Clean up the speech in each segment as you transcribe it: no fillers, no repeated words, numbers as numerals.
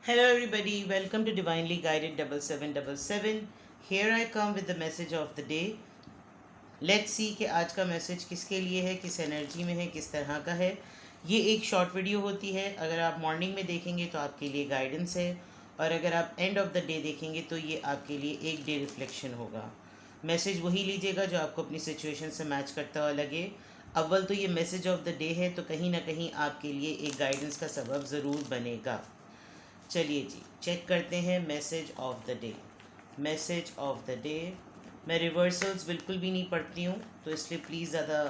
Hello, everybody. Welcome to Divinely Guided 7777. Here I come with the message of the day. Let's see कि आज का message किसके लिए है, किस एनर्जी में है, किस तरह का है. ये एक शॉर्ट वीडियो होती है. अगर आप मॉर्निंग में देखेंगे तो आपके लिए गाइडेंस है, और अगर आप एंड ऑफ द डे देखेंगे तो ये आपके लिए एक डे रिफ्लेक्शन होगा. मैसेज वही लीजिएगा जो आपको अपनी सिचुएशन से मैच करता हुआ लगे. अव्वल तो ये मैसेज ऑफ द डे है, तो कहीं ना कहीं आपके लिए एक गाइडेंस का सबब ज़रूर बनेगा. चलिए जी, चेक करते हैं message of the day. Message of the day. मैं रिवर्सल्स बिल्कुल भी नहीं पढ़ती हूँ, तो इसलिए प्लीज़ ज़्यादा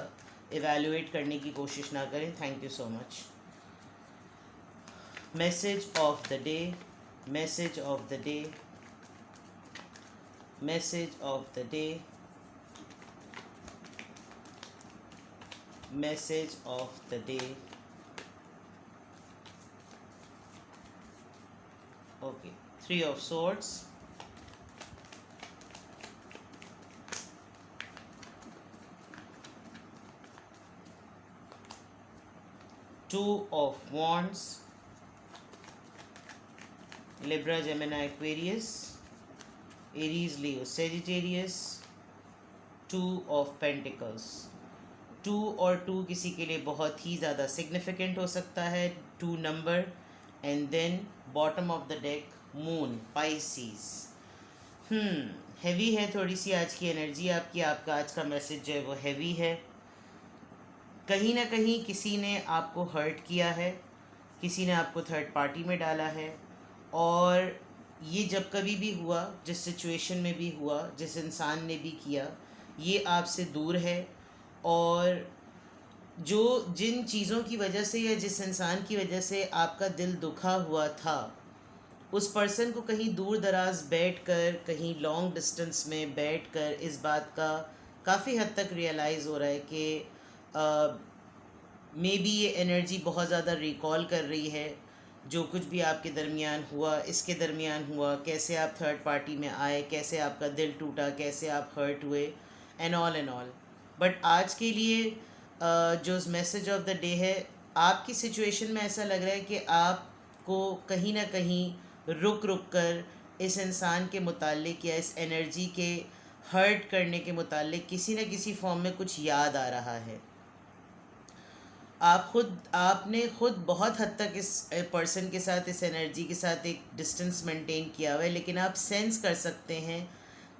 एवेलुएट करने की कोशिश ना करें. Thank you so much. Message of the day. Message of the day. Message of the day. Message of the day. Okay, Three of Swords. Two of Wands. Libra, Gemini, Aquarius. Aries, Leo, Sagittarius. Two of Pentacles. Two और two किसी के लिए बहुत ही ज़्यादा significant हो सकता है. Two number. And then bottom of the deck moon, Pisces. Heavy है थोड़ी सी आज की एनर्जी आपकी. आपका आज का मैसेज जो है वो हैवी है. कहीं ना कहीं किसी ने आपको हर्ट किया है, किसी ने आपको थर्ड पार्टी में डाला है. और ये जब कभी भी हुआ, जिस सिचुएशन में भी हुआ, जिस इंसान ने भी किया, ये आपसे दूर है. और जो जिन चीज़ों की वजह से या जिस इंसान की वजह से आपका दिल दुखा हुआ था, उस पर्सन को कहीं दूर दराज बैठ कर, कहीं लॉन्ग डिस्टेंस में बैठ कर इस बात का काफ़ी हद तक रियलाइज़ हो रहा है कि मे बी ये एनर्जी बहुत ज़्यादा रिकॉल कर रही है जो कुछ भी आपके दरमियान हुआ, इसके दरमियान हुआ, कैसे आप थर्ड पार्टी में आए, कैसे आपका दिल टूटा, कैसे आप हर्ट हुए, एंड ऑल. बट आज के लिए जो मैसेज ऑफ द डे है, आपकी सिचुएशन में ऐसा लग रहा है कि आपको कहीं ना कहीं रुक रुक कर इस इंसान के मुतालिक या इस एनर्जी के हर्ट करने के मुतालिक किसी न किसी फॉर्म में कुछ याद आ रहा है. आपने खुद बहुत हद तक इस पर्सन के साथ, इस एनर्जी के साथ एक डिस्टेंस मेंटेन किया हुआ है, लेकिन आप सेंस कर सकते हैं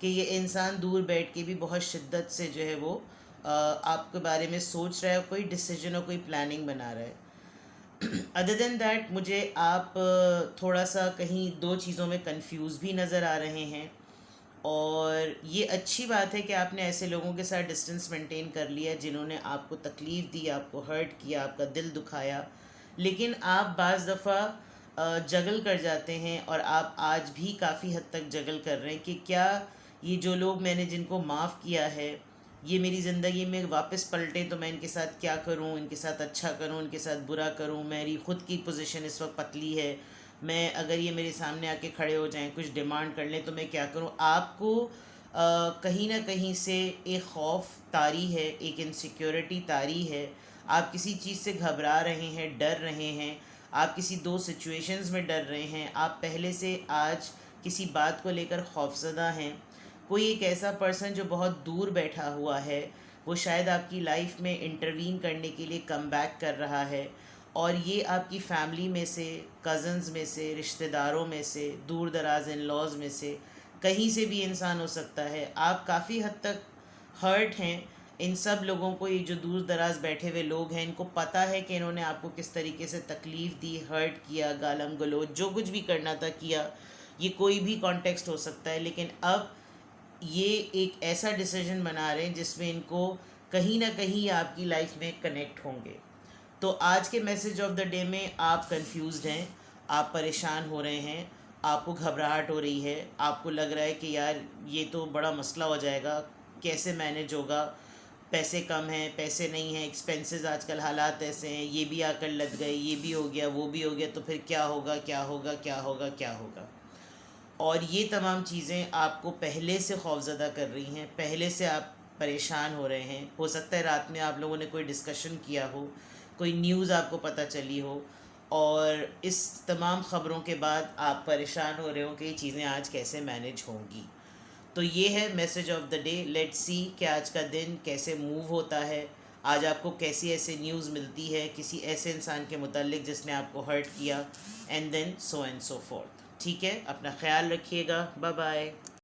कि ये इंसान दूर बैठ के भी बहुत शिद्दत से जो है वो आपके बारे में सोच रहा है, कोई डिसीजन और कोई प्लानिंग बना रहा है. अदर देन दैट मुझे आप थोड़ा सा कहीं दो चीज़ों में कंफ्यूज भी नज़र आ रहे हैं. और ये अच्छी बात है कि आपने ऐसे लोगों के साथ डिस्टेंस मेंटेन कर लिया जिन्होंने आपको तकलीफ़ दी, आपको हर्ट किया, आपका दिल दुखाया. लेकिन आप बाज़ दफ़ा जगल कर जाते हैं, और आप आज भी काफ़ी हद तक जगल कर रहे हैं कि क्या ये जो लोग मैंने जिनको माफ़ किया है, ये मेरी ज़िंदगी में वापस पलटे तो मैं इनके साथ क्या करूं, इनके साथ अच्छा करूं, इनके साथ बुरा करूं. मेरी ख़ुद की पोजीशन इस वक्त पतली है. मैं अगर ये मेरे सामने आके खड़े हो जाएं, कुछ डिमांड कर लें, तो मैं क्या करूं. आपको कहीं ना कहीं से एक खौफ तारी है, एक इनसिक्योरिटी तारी है. आप किसी चीज़ से घबरा रहे हैं, डर रहे हैं. आप किसी दो सिचुएशंस में डर रहे हैं. आप पहले से आज किसी बात को लेकर खौफजदा हैं. कोई एक ऐसा पर्सन जो बहुत दूर बैठा हुआ है, वो शायद आपकी लाइफ में इंटरवीन करने के लिए कम बैक कर रहा है. और ये आपकी फैमिली में से, कज़न्स में से, रिश्तेदारों में से, दूर दराज इन लॉज में से कहीं से भी इंसान हो सकता है. आप काफ़ी हद तक हर्ट हैं. इन सब लोगों को, ये जो दूर दराज बैठे हुए लोग हैं, इनको पता है कि इन्होंने आपको किस तरीके से तकलीफ़ दी, हर्ट किया, गालम गलोच जो कुछ भी करना था किया. ये कोई भी कॉन्टेक्स्ट हो सकता है. लेकिन अब ये एक ऐसा डिसीजन बना रहे हैं जिसमें इनको कहीं ना कहीं आपकी लाइफ में कनेक्ट होंगे. तो आज के मैसेज ऑफ द डे में आप कंफ्यूज्ड हैं, आप परेशान हो रहे हैं, आपको घबराहट हो रही है, आपको लग रहा है कि यार ये तो बड़ा मसला हो जाएगा, कैसे मैनेज होगा, पैसे कम हैं, पैसे नहीं हैं, एक्सपेंसेस आजकल हालात ऐसे हैं, ये भी आकर लग गए, ये भी हो गया, वो भी हो गया, तो फिर क्या होगा, क्या होगा, क्या होगा, क्या होगा. और ये तमाम चीज़ें आपको पहले से खौफज़दा कर रही हैं, पहले से आप परेशान हो रहे हैं. हो सकता है रात में आप लोगों ने कोई डिस्कशन किया हो, कोई न्यूज़ आपको पता चली हो, और इस तमाम ख़बरों के बाद आप परेशान हो रहे हो कि ये चीज़ें आज कैसे मैनेज होंगी। तो ये है message of the day. Let's see कि आज का दिन कैसे मूव होता है, आज आपको कैसी ऐसे न्यूज़ मिलती है किसी ऐसे इंसान के मुतालिक जिसने आपको हर्ट किया, and then so and so forth. ठीक है, अपना ख्याल रखिएगा। Bye bye.